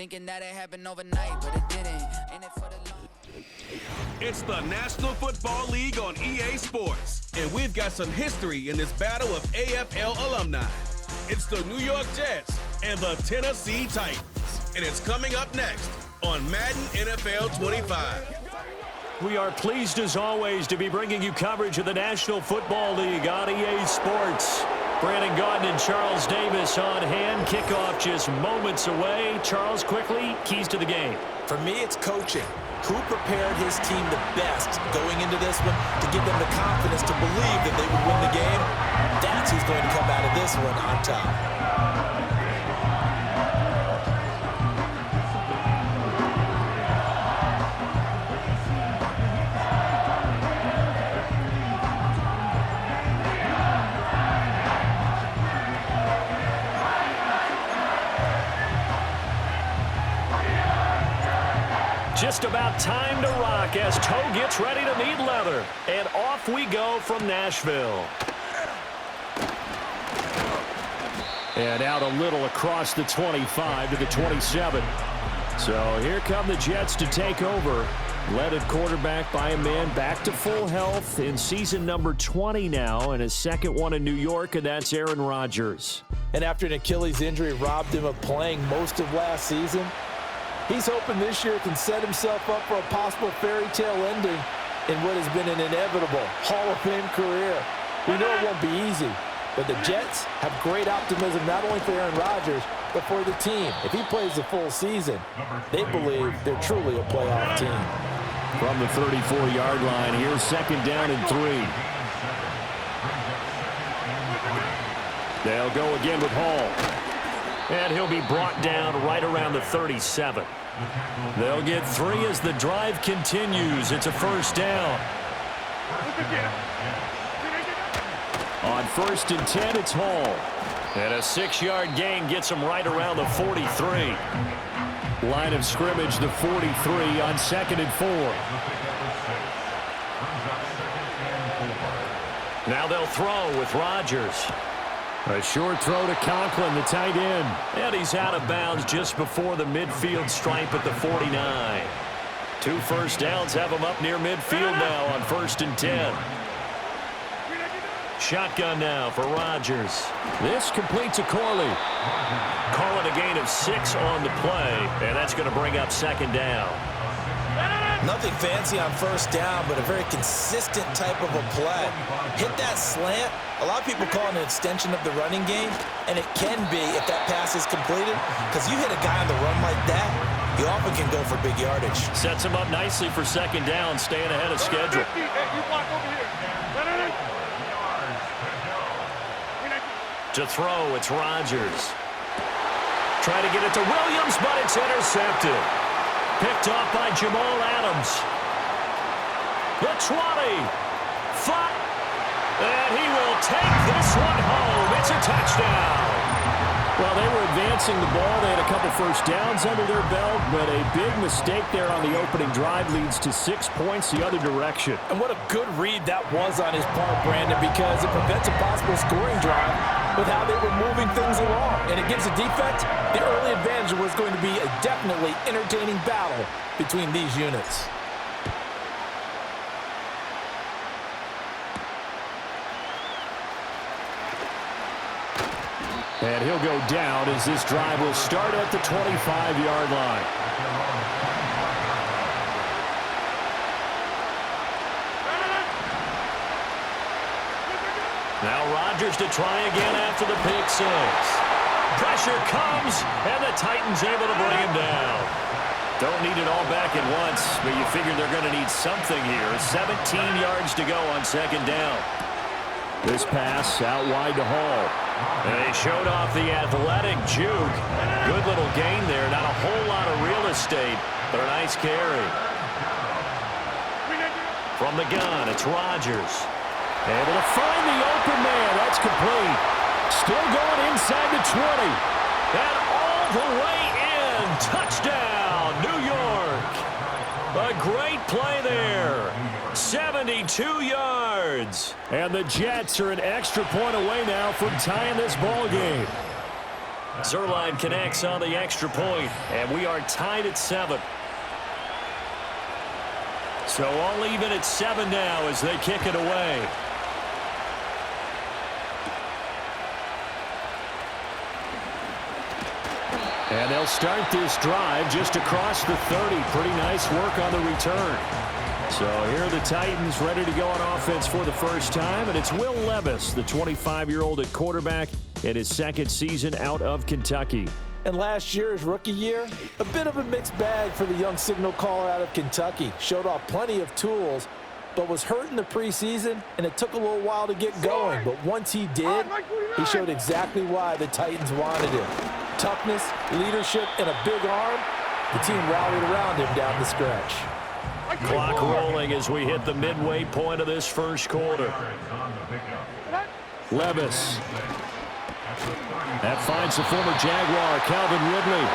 Thinking that it happened overnight, but it didn't. Ain't it for the long? It's the National Football League on EA Sports, and we've got some history in this battle of AFL alumni. It's the New York Jets and the Tennessee Titans, and it's coming up next on Madden NFL 25. We are pleased as always to be bringing you coverage of the National Football League on EA Sports. Brandon Gaudin and Charles Davis on hand. Kickoff just moments away. Charles, quickly, keys to the game. For me, it's coaching. Who prepared his team the best going into this one to give them the confidence to believe that they would win the game? That's who's going to come out of this one on top. Just about time to rock as Toe gets ready to meet leather. And off we go from Nashville. And out a little across the 25 to the 27. So here come the Jets to take over. Led at quarterback by a man back to full health in season number 20 now, and his second one in New York, and that's Aaron Rodgers. And after an Achilles injury robbed him of playing most of last season, he's hoping this year can set himself up for a possible fairy tale ending in what has been an inevitable Hall of Fame career. We know it won't be easy, but the Jets have great optimism not only for Aaron Rodgers, but for the team. If he plays the full season, they believe they're truly a playoff team. From the 34-yard line, here's second down and 3. They'll go again with Hall. And he'll be brought down right around the 37. They'll get 3 as the drive continues. It's a first down. On 1st and 10, it's Hall. And a 6-yard gain gets him right around the 43. Line of scrimmage, the 43 on 2nd and 4. Now they'll throw with Rodgers. A short throw to Conklin, the tight end. And he's out of bounds just before the midfield stripe at the 49. 2 first downs have him up near midfield now on 1st and 10. Shotgun now for Rodgers. This completes a Corley. Calling a gain of 6 on the play, and that's going to bring up second down. Nothing fancy on first down, but a very consistent type of a play. Hit that slant. A lot of people call it an extension of the running game, and it can be if that pass is completed, because you hit a guy on the run like that, you often can go for big yardage. Sets him up nicely for second down, staying ahead of schedule. To throw, it's Rodgers. Trying to get it to Williams, but it's intercepted. Picked off by Jamal Adams. The 20. 5. And he will take this one home. It's a touchdown. Well, they were advancing the ball. They had a couple first downs under their belt, but a big mistake there on the opening drive leads to 6 points the other direction. And what a good read that was on his part, Brandon, because it prevents a possible scoring drive with how they were moving things along. And against the defense, the early advantage was going to be a definitely entertaining battle between these units. And he'll go down as this drive will start at the 25-yard line. Now Rodgers to try again after the pick 6. Pressure comes, and the Titans able to bring him down. Don't need it all back at once, but you figure they're going to need something here. 17 yards to go on second down. This pass out wide to Hall. And they showed off the athletic juke. Good little gain there. Not a whole lot of real estate, but a nice carry. From the gun, it's Rodgers. Able to find the open man. That's complete. Still going inside the 20. And all the way in. Touchdown, New York. A great play there. 72 yards. And the Jets are an extra point away now from tying this ball game. Zerline connects on the extra point, and we are tied at 7. So all even at 7 now as they kick it away. And they'll start this drive just across the 30. Pretty nice work on the return. So here are the Titans ready to go on offense for the first time, and it's Will Levis, the 25-year-old at quarterback, in his second season out of Kentucky. And last year's rookie year, a bit of a mixed bag for the young signal caller out of Kentucky. Showed off plenty of tools, but was hurt in the preseason, and it took a little while to get going. But once he did, he showed exactly why the Titans wanted him. Toughness, leadership, and a big arm. The team rallied around him down the stretch. Clock rolling as we hit the midway point of this first quarter. Levis. That finds the former Jaguar, Calvin Ridley.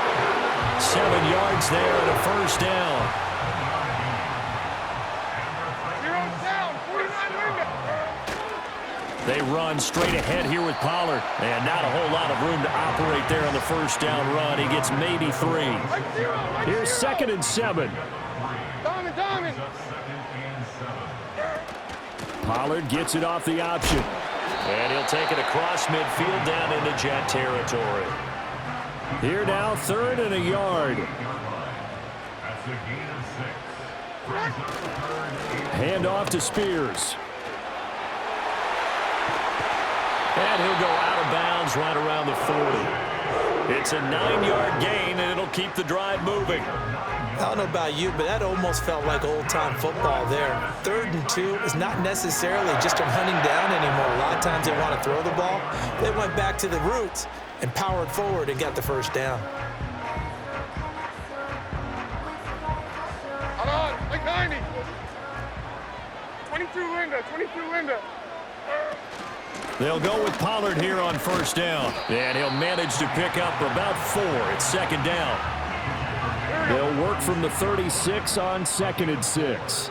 7 yards there and a first down. They run straight ahead here with Pollard. And not a whole lot of room to operate there on the first down run. He gets maybe 3. Here's 2nd and 7. Pollard gets it off the option. And he'll take it across midfield down into Jet territory. Here now, 3rd and a yard. Hand off to Spears. And he'll go out of bounds right around the 40. It's a 9-yard gain, and it'll keep the drive moving. I don't know about you, but that almost felt like old-time football there. 3rd and 2 is not necessarily just a hunting down anymore. A lot of times they want to throw the ball. They went back to the roots and powered forward and got the first down. Hold on, like 90. 22 Linda. They'll go with Pollard here on first down. And he'll manage to pick up about 4. It's 2nd down. They'll work from the 36 on 2nd and 6.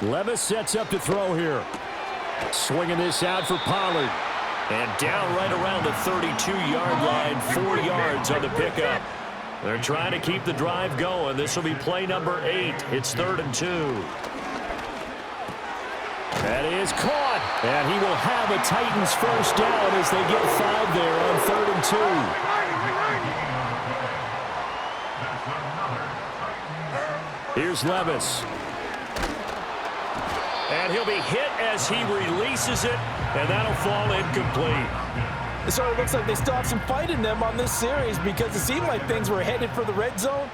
Levis sets up to throw here. Swinging this out for Pollard. And down right around the 32-yard line, 4 yards on the pickup. They're trying to keep the drive going. This will be play number 8. It's 3rd and 2. That is caught. And he will have a Titans first down as they get 5 there on 3rd and 2. Here's Levis. And he'll be hit as he releases it, and that'll fall incomplete. It sort of looks like they still have some fight in them on this series because it seemed like things were headed for the red zone.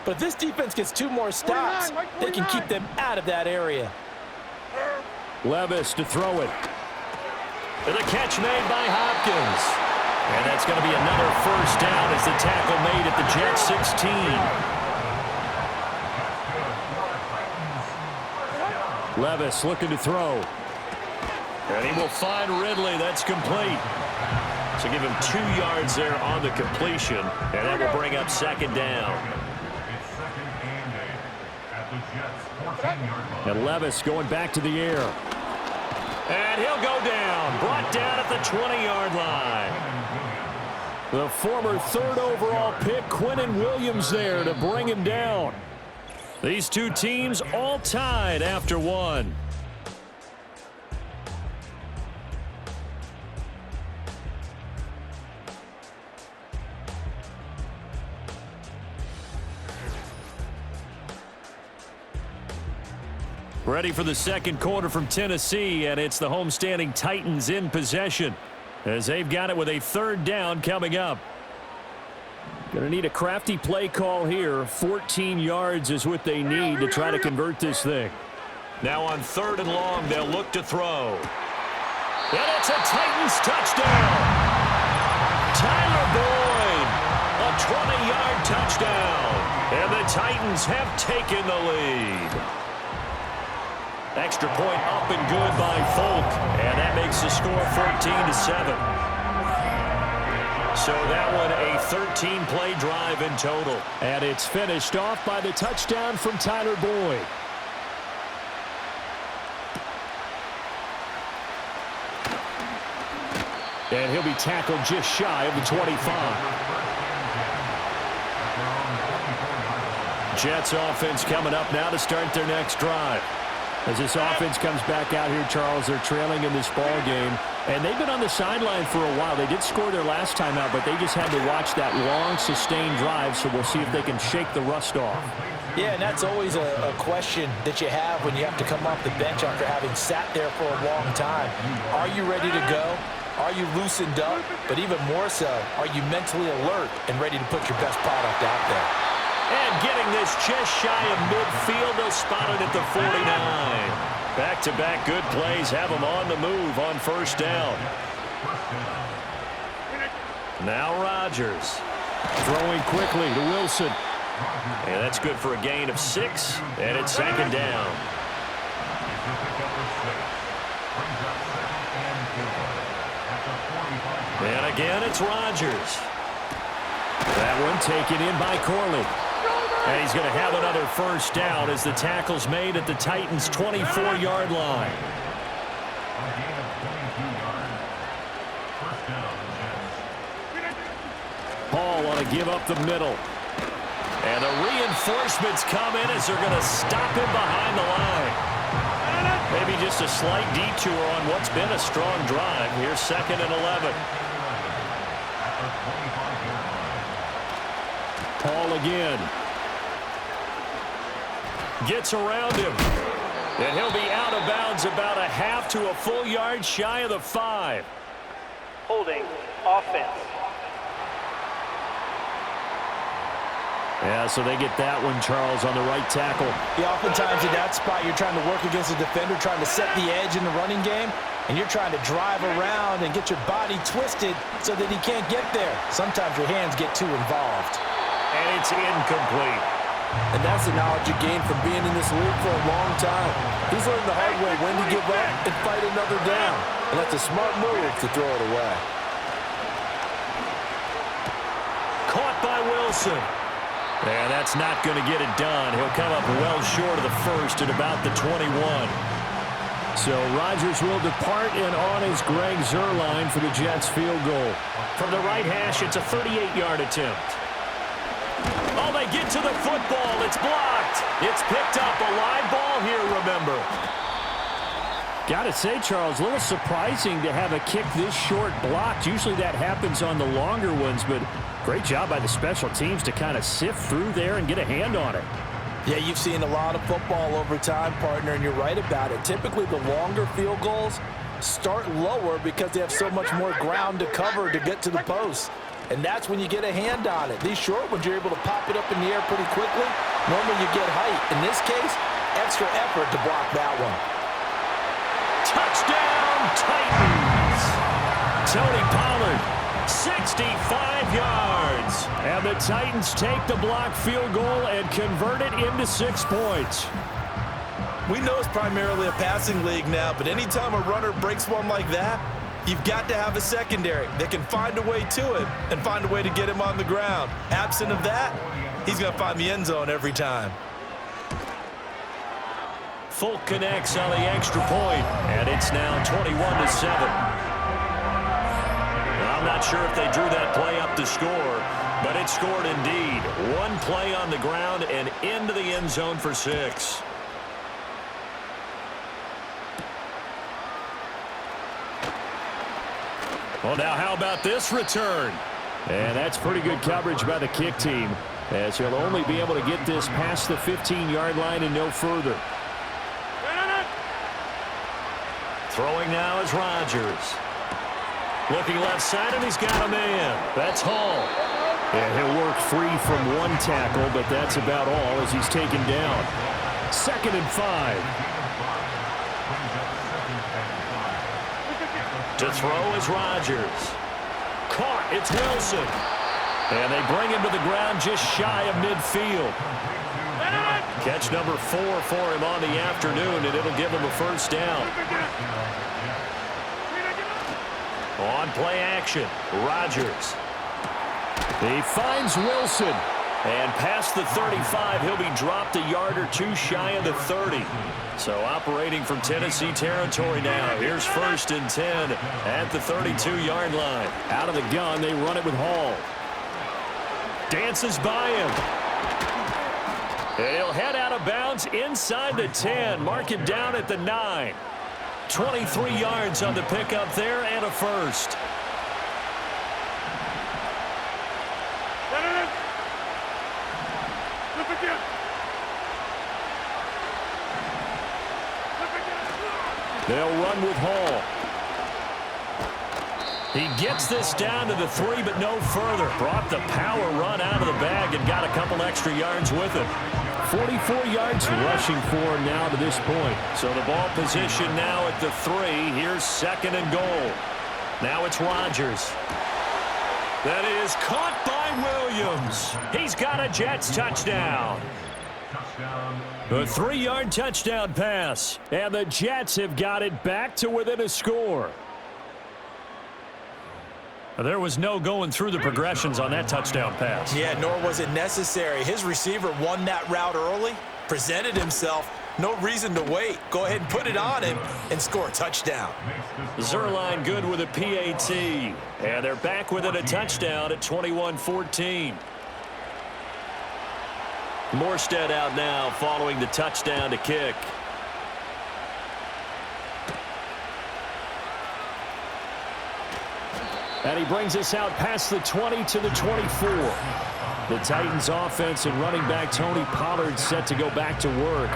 But if this defense gets 2 more stops, they can keep them out of that area. Levis to throw it. And a catch made by Hopkins. And that's going to be another first down as the tackle made at the Jet 16. Levis looking to throw. And he will find Ridley. That's complete. So give him 2 yards there on the completion. And that will bring up 2nd down. And Levis going back to the air. And he'll go down. Brought down at the 20-yard line. The former 3rd overall pick, Quinnen Williams, there to bring him down. These 2 teams all tied after 1. Ready for the second quarter from Tennessee, and it's the homestanding Titans in possession as they've got it with a 3rd down coming up. Going to need a crafty play call here. 14 yards is what they need to try to convert this thing. Now on 3rd and long, they'll look to throw. And it's a Titans touchdown. Tyler Boyd, a 20-yard touchdown. And the Titans have taken the lead. Extra point up and good by Folk. And that makes the score 14-7. So that one a 13-play drive in total. And it's finished off by the touchdown from Tyler Boyd. And he'll be tackled just shy of the 25. Jets offense coming up now to start their next drive. As this offense comes back out here, Charles, they're trailing in this ball game. And they've been on the sideline for a while. They did score their last time out, but they just had to watch that long, sustained drive, so we'll see if they can shake the rust off. Yeah, and that's always a question that you have when you have to come off the bench after having sat there for a long time. Are you ready to go? Are you loosened up? But even more so, are you mentally alert and ready to put your best product out there? And getting this just shy of midfield, they'll spot it at the 49. Back-to-back good plays have them on the move on first down. Now Rodgers throwing quickly to Wilson. And that's good for a gain of 6, and it's second down. And again, it's Rodgers. That one taken in by Corley. And he's going to have another first down as the tackle's made at the Titans' 24-yard line. Paul want to give up the middle. And the reinforcements come in as they're going to stop him behind the line. Maybe just a slight detour on what's been a strong drive. Here's 2nd and 11. Paul again. Gets around him. And he'll be out of bounds about a half to a full yard shy of the 5. Holding offense. Yeah, so they get that one, Charles, on the right tackle. Yeah, oftentimes in that spot, you're trying to work against a defender, trying to set the edge in the running game, and you're trying to drive around and get your body twisted so that he can't get there. Sometimes your hands get too involved. And it's incomplete. And that's the knowledge you gain from being in this league for a long time. He's learned the hard way when to give up and fight another down. And that's a smart move to throw it away. Caught by Wilson. And that's not going to get it done. He'll come up well short of the first at about the 21. So Rodgers will depart, and on is Greg Zuerlein for the Jets field goal. From the right hash, it's a 38-yard attempt. Oh, they get to the football. It's blocked. It's picked up. A live ball here, remember. Got to say, Charles, a little surprising to have a kick this short blocked. Usually that happens on the longer ones, but great job by the special teams to kind of sift through there and get a hand on it. Yeah, you've seen a lot of football over time, partner, and you're right about it. Typically, the longer field goals start lower because they have so much more ground to cover to get to the post. And that's when you get a hand on it. These short ones, you're able to pop it up in the air pretty quickly. Normally, you get height. In this case, extra effort to block that one. Touchdown, Titans! Tony Pollard, 65 yards. And the Titans take the block field goal and convert it into 6 points. We know it's primarily a passing league now, but anytime a runner breaks one like that, you've got to have a secondary that can find a way to him and find a way to get him on the ground. Absent of that, he's going to find the end zone every time. Folk connects on the extra point, and it's now 21-7. I'm not sure if they drew that play up to score, but it scored indeed. One play on the ground and into the end zone for 6. Well, now how about this return? And that's pretty good coverage by the kick team, as he'll only be able to get this past the 15-yard line and no further. Throwing now is Rodgers. Looking left side, and he's got a man. That's Hall. And he'll work free from one tackle, but that's about all as he's taken down. 2nd and 5. To throw is Rodgers. Caught, it's Wilson. And they bring him to the ground just shy of midfield. Catch number 4 for him on the afternoon, and it'll give him a first down. On play action, Rodgers. He finds Wilson. And past the 35, he'll be dropped a yard or two shy of the 30. So operating from Tennessee territory now. Here's 1st and 10 at the 32-yard line. Out of the gun, they run it with Hall. Dances by him. He'll head out of bounds inside the 10. Mark him down at the 9. 23 yards on the pickup there and a first. They'll run with Hall. He gets this down to the 3, but no further. Brought the power run out of the bag and got a couple extra yards with it. 44 yards rushing for him now to this point. So the ball position now at the 3. Here's 2nd and goal. Now it's Rodgers. That is caught by Williams. He's got a Jets touchdown. A 3-yard touchdown pass. And the Jets have got it back to within a score. There was no going through the progressions on that touchdown pass. Yeah, nor was it necessary. His receiver won that route early, presented himself. No reason to wait. Go ahead and put it on him and score a touchdown. Zerline good with a PAT. And they're back within a touchdown at 21-14. Morstead out now following the touchdown to kick. And he brings us out past the 20 to the 24. The Titans offense and running back Tony Pollard set to go back to work.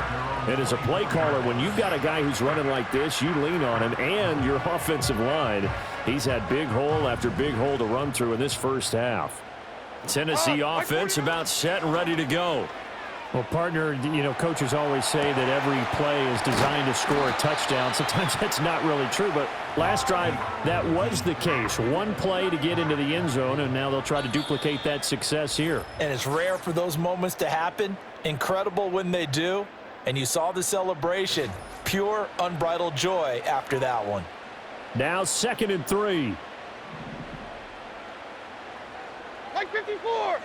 And as a play caller, when you've got a guy who's running like this, you lean on him and your offensive line. He's had big hole after big hole to run through in this first half. Tennessee offense about set and ready to go. Well, partner, you know, coaches always say that every play is designed to score a touchdown. Sometimes that's not really true, but last drive, that was the case. One play to get into the end zone, and now they'll try to duplicate that success here. And it's rare for those moments to happen. Incredible when they do. And you saw the celebration. Pure, unbridled joy after that one. Now 2nd and 3. Like 54.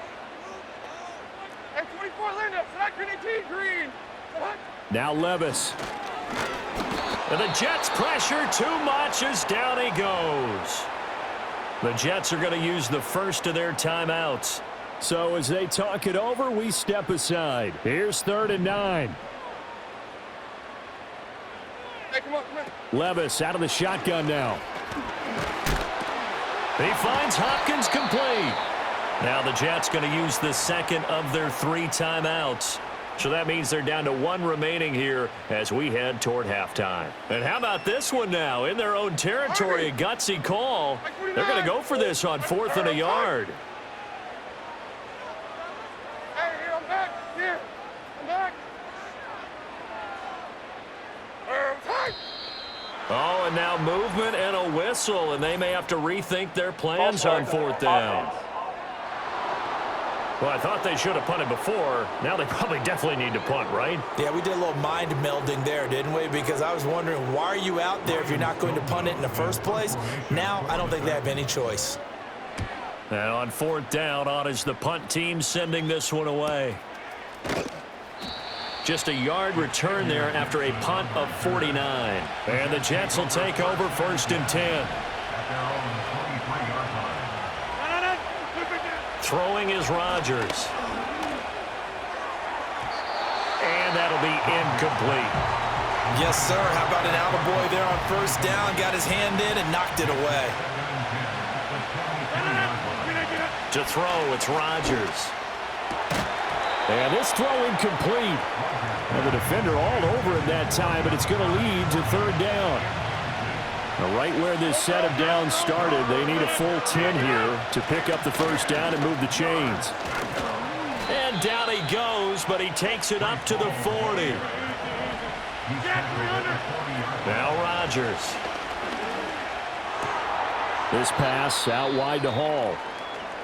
And 24 Linda. Select 18 green. Now Levis. And the Jets pressure too much as down he goes. The Jets are going to use the first of their timeouts. So as they talk it over, we step aside. Here's 3rd and 9. Hey, come on. Levis out of the shotgun now. He finds Hopkins complete. Now the Jets going to use the second of their 3 timeouts. So that means they're down to 1 remaining here as we head toward halftime. And how about this one now? In their own territory, a gutsy call. They're going to go for this on 4th and a yard. Hey, here, I'm back. Here, I'm back. Oh, and now movement and a whistle, and they may have to rethink their plans on 4th down. Well, I thought they should have punted before. Now they probably definitely need to punt, right? Yeah, we did a little mind melding there, didn't we? Because I was wondering, why are you out there if you're not going to punt it in the first place? Now, I don't think they have any choice. And on 4th down, on is the punt team sending this one away. Just a yard return there after a punt of 49. And the Jets will take over 1st and 10. Throwing is Rodgers. And that'll be incomplete. Yes, sir. How about an attaboy there on 1st down? Got his hand in and knocked it away. To throw, it's Rodgers. And this throw incomplete. And the defender all over him that time, but it's going to lead to 3rd down. Now, right where this set of downs started, they need a full 10 here to pick up the 1st down and move the chains. And down he goes, but he takes it up to the 40. Now Rodgers. This pass out wide to Hall.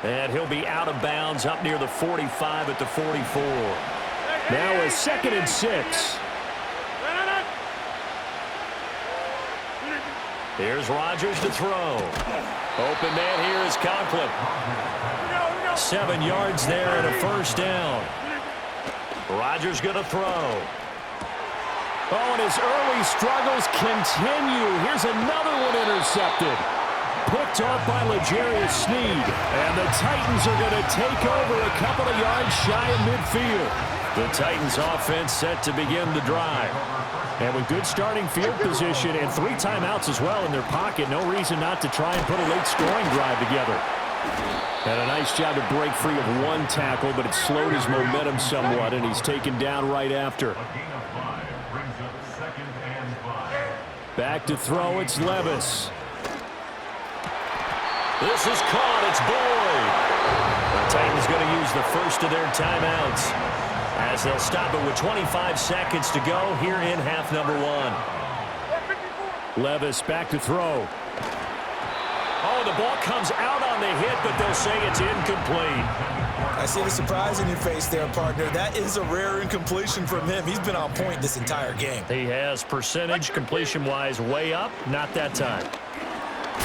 And he'll be out of bounds up near the 45 at the 44. Now a 2nd and 6. Here's Rodgers to throw. Open man here is Conklin. 7 yards there and a first down. Rodgers going to throw. Oh, and his early struggles continue. Here's another one intercepted. Picked off by L'Jarius Sneed. And the Titans are going to take over a couple of yards shy of midfield. The Titans offense set to begin the drive. And with good starting field position and 3 timeouts as well in their pocket, no reason not to try and put a late scoring drive together. And a nice job to break free of 1 tackle, but it slowed his momentum somewhat, and he's taken down right after. Back to throw, it's Levis. This is caught, it's Boyd. The Titans going to use the first of their timeouts as they'll stop it with 25 seconds to go here in half number 1. Levis back to throw. Oh, the ball comes out on the hit, but they'll say it's incomplete. I see the surprise in your face there, partner. That is a rare incompletion from him. He's been on point this entire game. He has percentage completion-wise way up, not that time.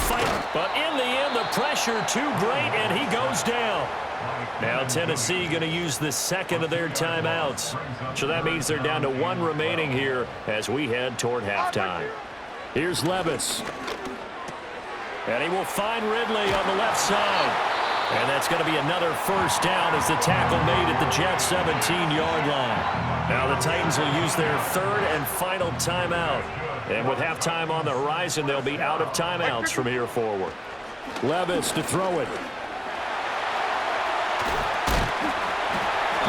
Fight, but in the end, the pressure too great, and he goes down. Now Tennessee going to use the second of their timeouts. So that means they're down to 1 remaining here as we head toward halftime. Here's Levis. And he will find Ridley on the left side. And that's going to be another first down as the tackle made at the Jets' 17-yard line. Now the Titans will use their 3rd and final timeout. And with halftime on the horizon, they'll be out of timeouts from here forward. Levis to throw it.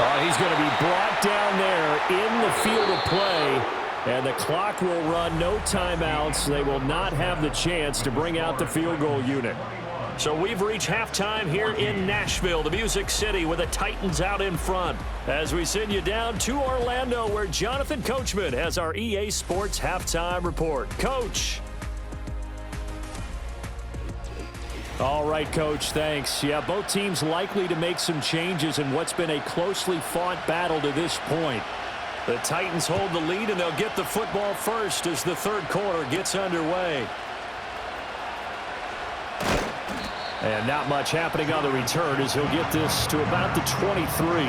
Oh, he's going to be brought down there in the field of play. And the clock will run, no timeouts. They will not have the chance to bring out the field goal unit. So we've reached halftime here in Nashville, the Music City, with the Titans out in front. As we send you down to Orlando, where Jonathan Coachman has our EA Sports halftime report. Coach. All right, Coach, thanks. Yeah, both teams likely to make some changes in what's been a closely fought battle to this point. The Titans hold the lead, and they'll get the football first as the 3rd quarter gets underway. And not much happening on the return as he'll get this to about the 23.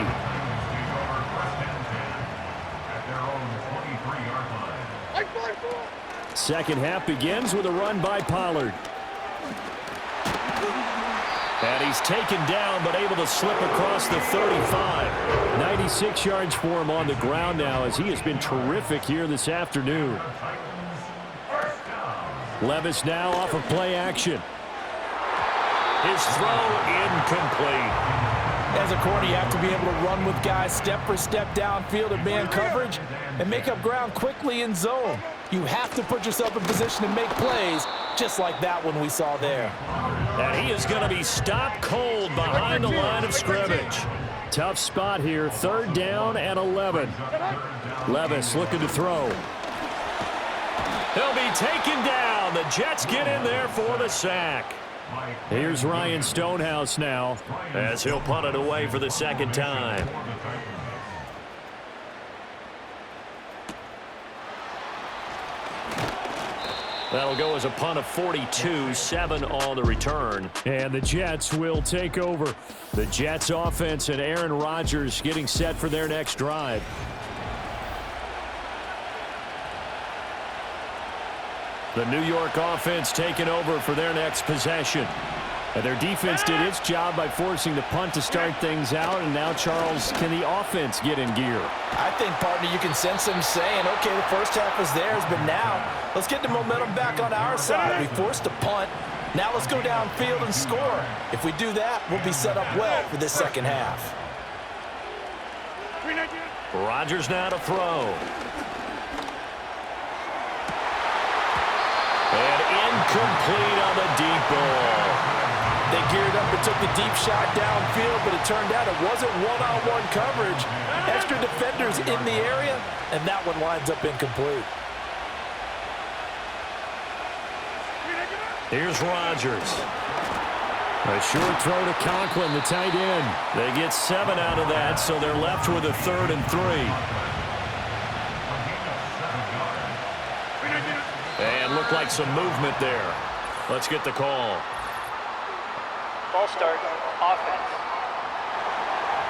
Second half begins with a run by Pollard. And he's taken down, but able to slip across the 35. 96 yards for him on the ground now, as he has been terrific here this afternoon. Levis now off of play action. His throw incomplete. As a corner, you have to be able to run with guys step for step downfield in man coverage and make up ground quickly in zone. You have to put yourself in position to make plays, just like that one we saw there. And he is going to be stopped cold behind the line of scrimmage. Tough spot here, 3rd down and 11. Levis looking to throw. He'll be taken down. The Jets get in there for the sack. Here's Ryan Stonehouse now as he'll punt it away for the 2nd time. That'll go as a punt of 42, 7 on the return. And the Jets will take over. The Jets offense and Aaron Rodgers getting set for their next drive. The New York offense taking over for their next possession. And their defense did its job by forcing the punt to start things out. And now, Charles, can the offense get in gear? I think, partner, you can sense them saying, okay, the first half was theirs, but now let's get the momentum back on our side. We forced a punt. Now let's go downfield and score. If we do that, we'll be set up well for this 2nd half. Rodgers now to throw. And incomplete on the deep ball. They geared up and took the deep shot downfield, but it turned out it wasn't one-on-one coverage. Extra defenders in the area, and that one winds up incomplete. Here's Rodgers. A short throw to Conklin, the tight end. They get 7 out of that, so they're left with a 3rd and 3. And looked like some movement there. Let's get the call. Ball start, offense.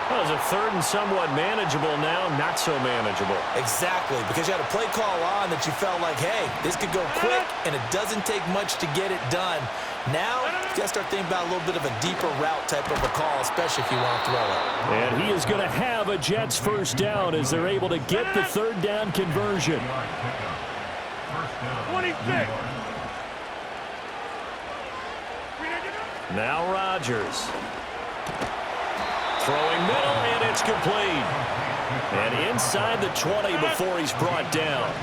Well, it's a third and somewhat manageable now, not so manageable. Exactly, because you had a play call on that you felt like, hey, this could go quick, and it doesn't take much to get it done. Now, you got to start thinking about a little bit of a deeper route type of a call, especially if you want to throw it. And he is going to have a Jets first down as they're able to get the third down conversion. 26. Now Rodgers. Throwing middle, and it's complete. And inside the 20 before he's brought down.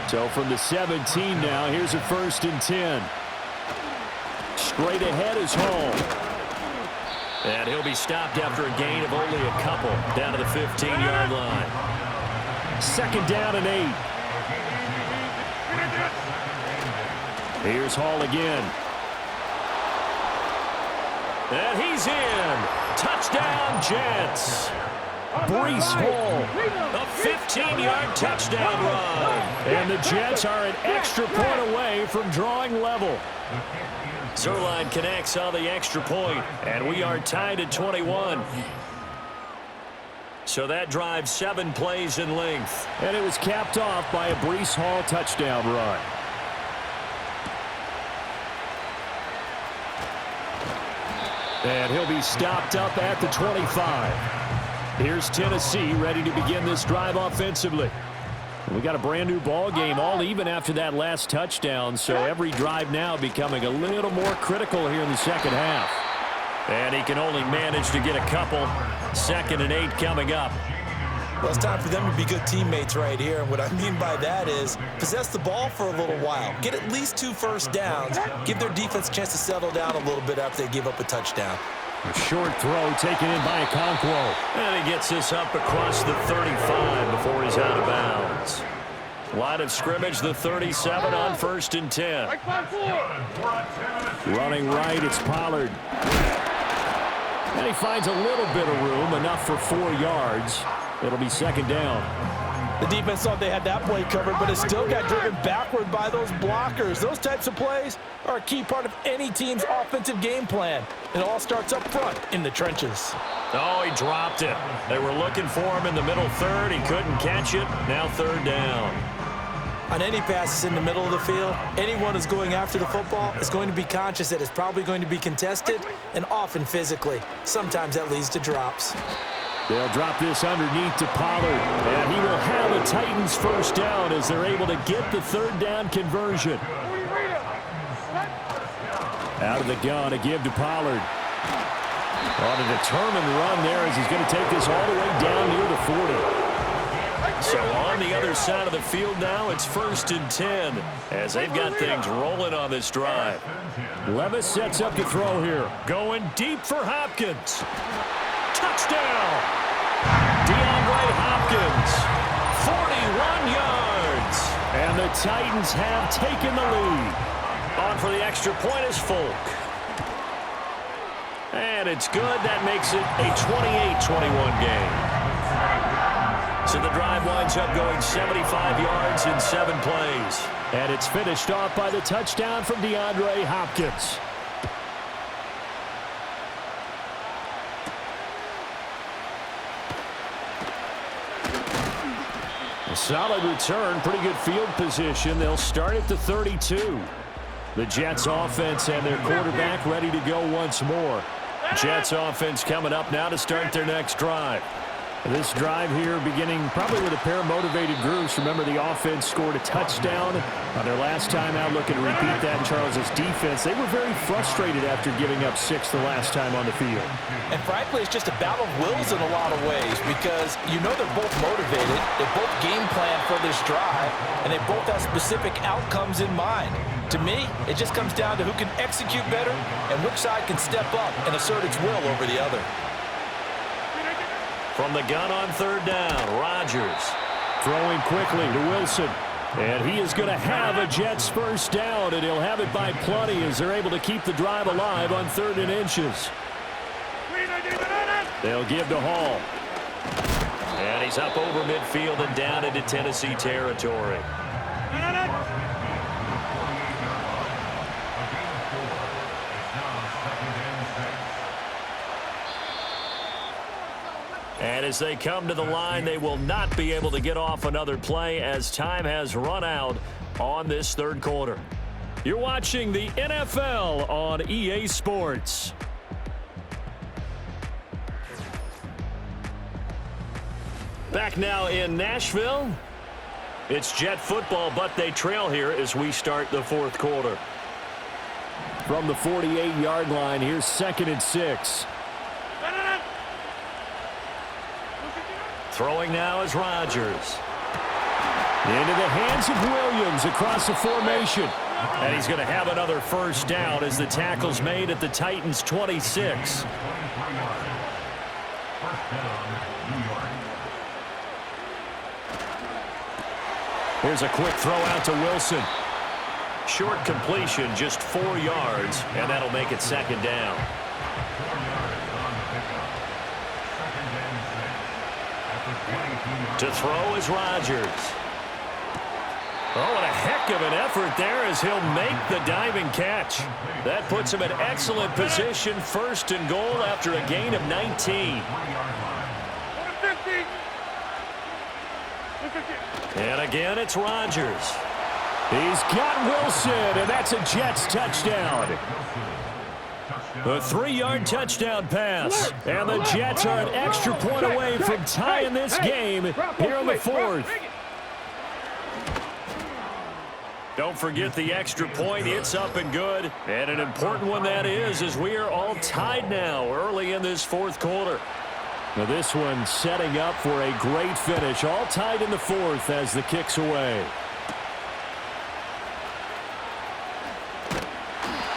So from the 17 now, here's a 1st and 10. Straight ahead is home. And he'll be stopped after a gain of only a couple down to the 15-yard line. 2nd down and 8. Here's Hall again. And he's in. Touchdown, Jets. Breece Hall. A 15-yard touchdown run. And the Jets are an extra point away from drawing level. Zerline connects on the extra point, and we are tied at 21. So that drives 7 plays in length. And it was capped off by a Breece Hall touchdown run. And he'll be stopped up at the 25. Here's Tennessee ready to begin this drive offensively. We got a brand new ball game, all even after that last touchdown, so every drive now becoming a little more critical here in the second half. And he can only manage to get a couple. 2nd and 8 coming up. Well, it's time for them to be good teammates right here. And what I mean by that is possess the ball for a little while. Get at least 2 first downs. Give their defense a chance to settle down a little bit after they give up a touchdown. A short throw taken in by Okonkwo. And he gets this up across the 35 before he's out of bounds. Line of scrimmage, the 37 on 1st and 10. Running right, it's Pollard. And he finds a little bit of room, enough for 4 yards. It'll be 2nd down. The defense thought they had that play covered, but it still got driven backward by those blockers. Those types of plays are a key part of any team's offensive game plan. It all starts up front in the trenches. Oh, he dropped it. They were looking for him in the middle third. He couldn't catch it. Now 3rd down. On any passes in the middle of the field, anyone who's going after the football is going to be conscious that it's probably going to be contested and often physically. Sometimes that leads to drops. They'll drop this underneath to Pollard, and he will have a Titans first down as they're able to get the 3rd down conversion. Out of the gun, a give to Pollard. On a determined run there as he's going to take this all the way down near the 40. So on the other side of the field now, it's 1st and 10 as they've got things rolling on this drive. Levis sets up the throw here. Going deep for Hopkins. Touchdown! DeAndre Hopkins, 41 yards. And the Titans have taken the lead. On for the extra point is Folk. And it's good. That makes it a 28-21 game. So the drive winds up going 75 yards in 7 plays. And it's finished off by the touchdown from DeAndre Hopkins. A solid return, pretty good field position. They'll start at the 32. The Jets offense and their quarterback ready to go once more. Jets offense coming up now to start their next drive. This drive here beginning probably with a pair of motivated groups. Remember, the offense scored a touchdown on their last time out, looking to repeat that in Charles's defense. They were very frustrated after giving up 6 the last time on the field. And frankly, it's just a battle of wills in a lot of ways because you know they're both motivated, they both game plan for this drive, and they both have specific outcomes in mind. To me, it just comes down to who can execute better and which side can step up and assert its will over the other. From the gun on 3rd down, Rodgers. Throwing quickly to Wilson. And he is going to have a Jets first down, and he'll have it by plenty as they're able to keep the drive alive on 3rd and inches. They'll give to Hall. And he's up over midfield and down into Tennessee territory. And as they come to the line, they will not be able to get off another play as time has run out on this third quarter. You're watching the NFL on EA Sports. Back now in Nashville. It's Jet football, but they trail here as we start the fourth quarter. From the 48-yard line, here's 2nd and 6. Throwing now is Rodgers. Into the hands of Williams across the formation. And he's going to have another first down as the tackle's made at the Titans' 26. Here's a quick throw out to Wilson. Short completion, just 4 yards, and that'll make it 2nd down. To throw is Rodgers. Oh, and a heck of an effort there as he'll make the diving catch. That puts him in excellent position, 1st and goal after a gain of 19. And again, it's Rodgers. He's got Wilson, and that's a Jets touchdown. A 3-yard touchdown pass. And the Jets are an extra point away from tying this game here in the fourth. Don't forget the extra point. It's up and good. And an important one that is, as we are all tied now early in this fourth quarter. Now this one setting up for a great finish. All tied in the fourth as the kick's away.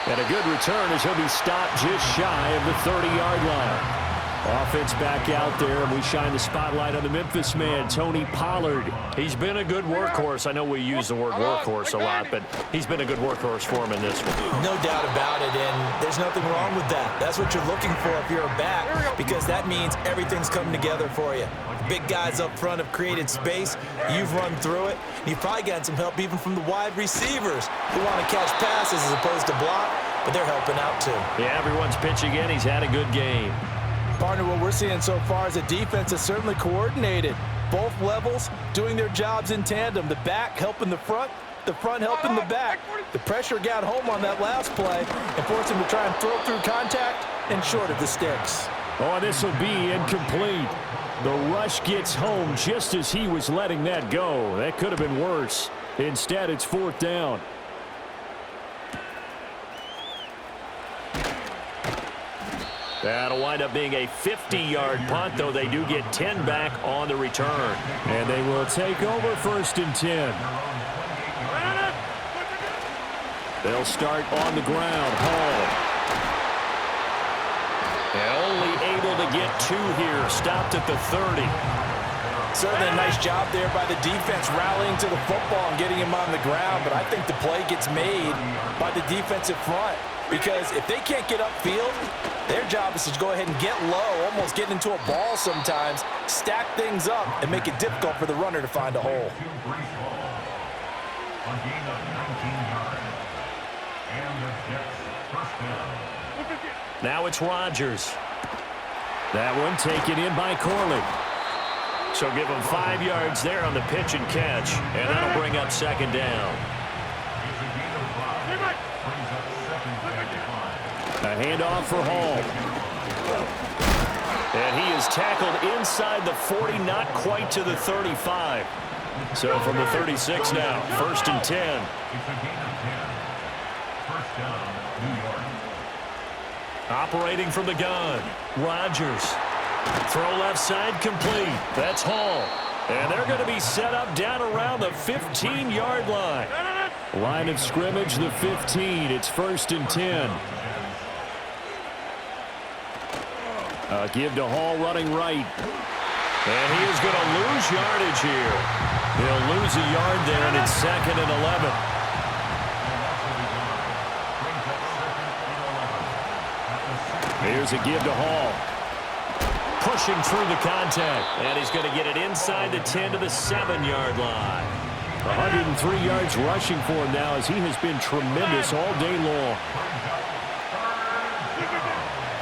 And a good return as he'll be stopped just shy of the 30-yard line. Offense back out there, and we shine the spotlight on the Memphis man, Tony Pollard. He's been a good workhorse. I know we use the word workhorse a lot, but he's been a good workhorse for him in this one. No doubt about it, and there's nothing wrong with that. That's what you're looking for if you're a back, because that means everything's coming together for you. Big guys up front have created space. You've run through it. You've probably gotten some help even from the wide receivers who want to catch passes as opposed to block, but they're helping out too. Yeah, everyone's pitching in. He's had a good game. Partner, what we're seeing so far is a defense that's certainly coordinated. Both levels doing their jobs in tandem. The back helping the front helping the back. The pressure got home on that last play and forced him to try and throw through contact and short of the sticks. Oh, this will be incomplete. The rush gets home just as he was letting that go. That could have been worse. Instead, it's 4th down. That'll wind up being a 50-yard punt, though they do get 10 back on the return. And they will take over 1st and 10. They'll start on the ground. Hall. And only able to get 2 here. Stopped at the 30. Certainly a nice job there by the defense rallying to the football and getting him on the ground, but I think the play gets made by the defensive front. Because if they can't get upfield, their job is to go ahead and get low, almost get into a ball sometimes, stack things up, and make it difficult for the runner to find a hole. Now it's Rodgers. That one taken in by Corley. So give him 5 yards there on the pitch and catch, and that'll bring up 2nd down. A handoff for Hall. And he is tackled inside the 40, not quite to the 35. So from the 36 now, 1st and 10. Operating from the gun, Rodgers. Throw left side complete. That's Hall. And they're going to be set up down around the 15-yard line. Line of scrimmage, the 15. It's 1st and 10. Give to Hall running right. And he is going to lose yardage here. He'll lose a yard there, and it's 2nd and 11. Here's a give to Hall. Pushing through the contact. And he's going to get it inside the 10 to the 7-yard line. 103 yards rushing for him now as he has been tremendous all day long.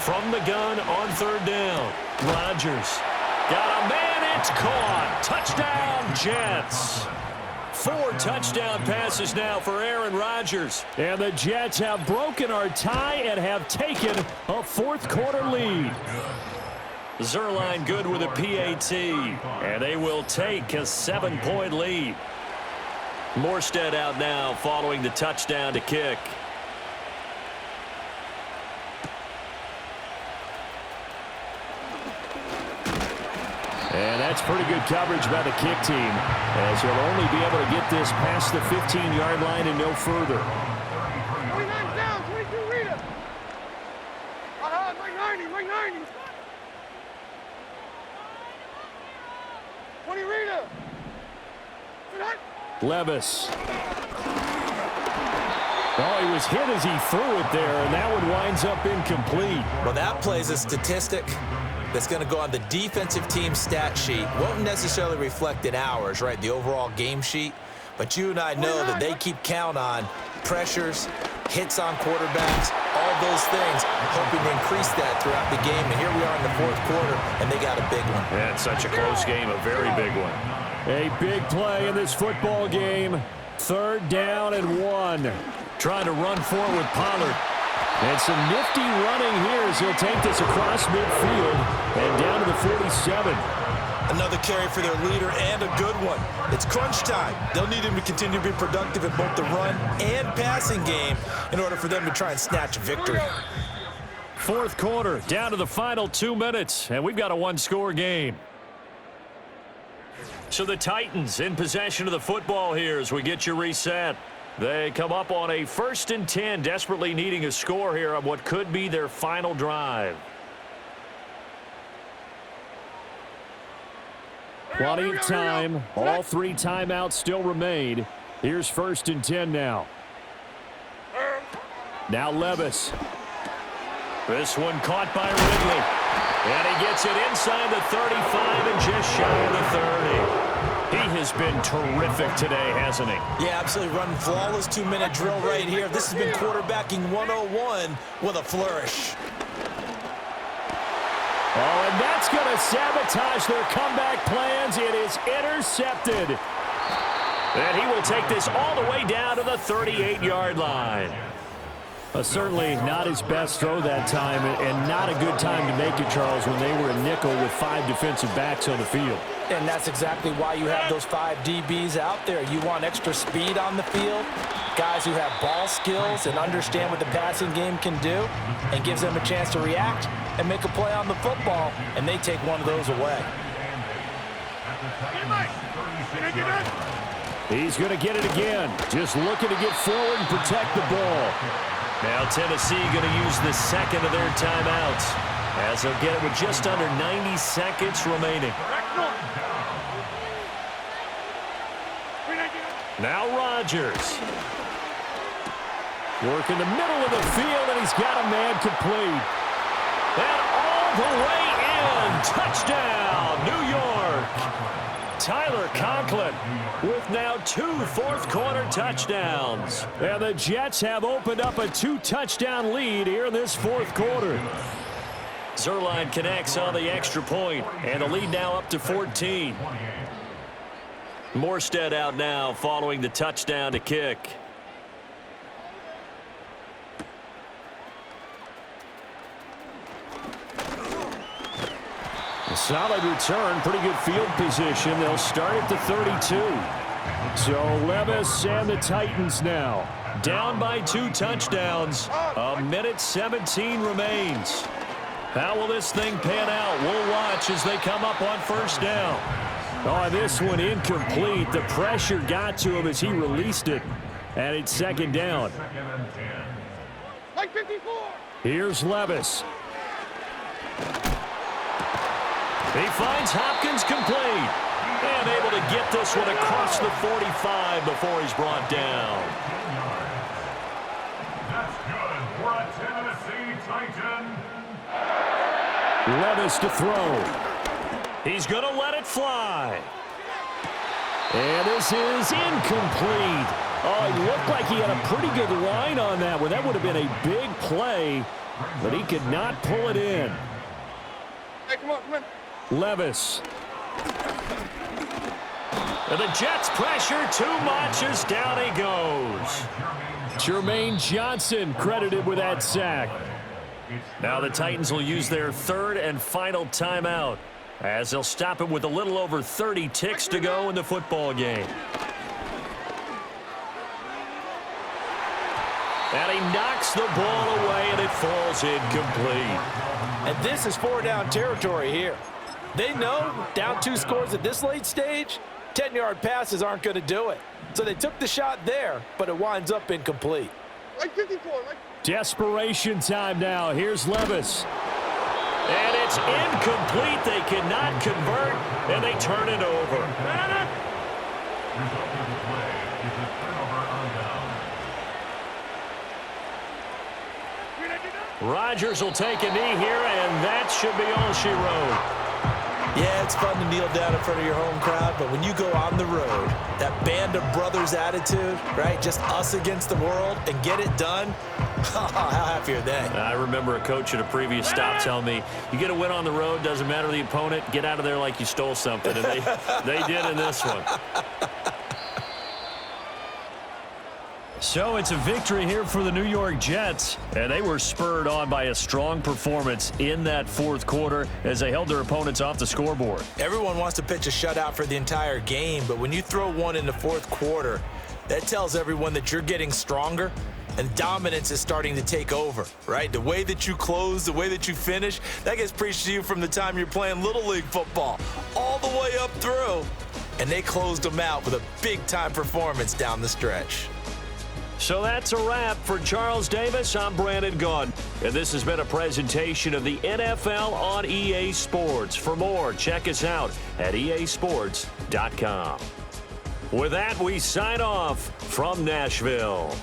From the gun on 3rd down, Rodgers. Got a man, it's caught. Touchdown, Jets. 4 touchdown passes now for Aaron Rodgers. And the Jets have broken our tie and have taken a fourth-quarter lead. Zerline good with a PAT, and they will take a 7-point lead. Morstead out now following the touchdown to kick. And that's pretty good coverage by the kick team, as he'll only be able to get this past the 15-yard line and no further. 29 down, 22 Rita. Like 90. 20 Rita. Levis. Oh, he was hit as he threw it there, and that one winds up incomplete. Well, that plays a statistic that's going to go on the defensive team stat sheet. Won't necessarily reflect in ours, right, the overall game sheet. But you and I know that they keep count on pressures, hits on quarterbacks, all those things, hoping to increase that throughout the game. And here we are in the fourth quarter, and they got a big one. Yeah, it's such a close game, a very big one. A big play in this football game. 3rd down and 1. Trying to run forward with Pollard. And some nifty running here as he'll take this across midfield and down to the 47. Another carry for their leader and a good one. It's crunch time. They'll need him to continue to be productive in both the run and passing game in order for them to try and snatch a victory. Fourth quarter, down to the final 2 minutes, and we've got a one-score game. So the Titans in possession of the football here as we get you reset. They come up on a 1st and 10, desperately needing a score here on what could be their final drive. Plenty of time. All 3 timeouts still remain. Here's 1st and 10 now. Now Levis. This one caught by Ridley. And he gets it inside the 35 and just shy of the 30. He has been terrific today, hasn't he? Yeah, absolutely running flawless 2-minute drill right here. This has been quarterbacking 101 with a flourish. Oh, and that's going to sabotage their comeback plans. It is intercepted. And he will take this all the way down to the 38-yard line. Certainly not his best throw that time, and not a good time to make it, Charles, when they were a nickel with 5 defensive backs on the field. And that's exactly why you have those 5 DBs out there. You want extra speed on the field, guys who have ball skills and understand what the passing game can do, and gives them a chance to react and make a play on the football, and they take one of those away. He's going to get it again, just looking to get forward and protect the ball. Now Tennessee going to use the second of their timeouts as they'll get it with just under 90 seconds remaining. Now Rodgers. Work in the middle of the field, and he's got a man complete. And all the way in. Touchdown, New York. Tyler Conklin with now 2 fourth-quarter touchdowns. And the Jets have opened up a 2-touchdown lead here in this fourth quarter. Zerline connects on the extra point, and the lead now up to 14. Morstead out now following the touchdown to kick. A solid return, pretty good field position. They'll start at the 32. So Levis and the Titans now. Down by 2 touchdowns. A minute 17 remains. How will this thing pan out? We'll watch as they come up on 1st down. Oh, this one incomplete. The pressure got to him as he released it. And it's 2nd down. Like 54. Here's Levis. He finds Hopkins complete. And able to get this one across the 45 before he's brought down. That's good for a Tennessee Titan. Levis to throw. He's going to let it fly. And this is incomplete. Oh, it looked like he had a pretty good line on that one. That would have been a big play, but he could not pull it in. Hey, come on, come on. Levis. And the Jets pressure too much as down he goes. Jermaine Johnson credited with that sack. Now the Titans will use their third and final timeout as they'll stop it with a little over 30 ticks to go in the football game. And he knocks the ball away and it falls incomplete. And this is 4-down territory here. They know down 2 scores at this late stage, 10-yard passes aren't going to do it. So they took the shot there, but it winds up incomplete. Desperation time now. Here's Levis. And it's incomplete. They cannot convert, and they turn it over. Rodgers will take a knee here, and that should be all she wrote. Yeah, it's fun to kneel down in front of your home crowd, but when you go on the road, that band of brothers attitude, right, just us against the world, and get it done, how happy are they? I remember a coach at a previous stop telling me, you get a win on the road, doesn't matter the opponent, get out of there like you stole something, and they did in this one. So it's a victory here for the New York Jets, and they were spurred on by a strong performance in that fourth quarter as they held their opponents off the scoreboard. Everyone wants to pitch a shutout for the entire game, but when you throw one in the fourth quarter, that tells everyone that you're getting stronger and dominance is starting to take over, right? The way that you close, the way that you finish, that gets preached to you from the time you're playing Little League football all the way up through, and they closed them out with a big-time performance down the stretch. So that's a wrap. For Charles Davis, I'm Brandon Gaudin. And this has been a presentation of the NFL on EA Sports. For more, check us out at easports.com. With that, we sign off from Nashville.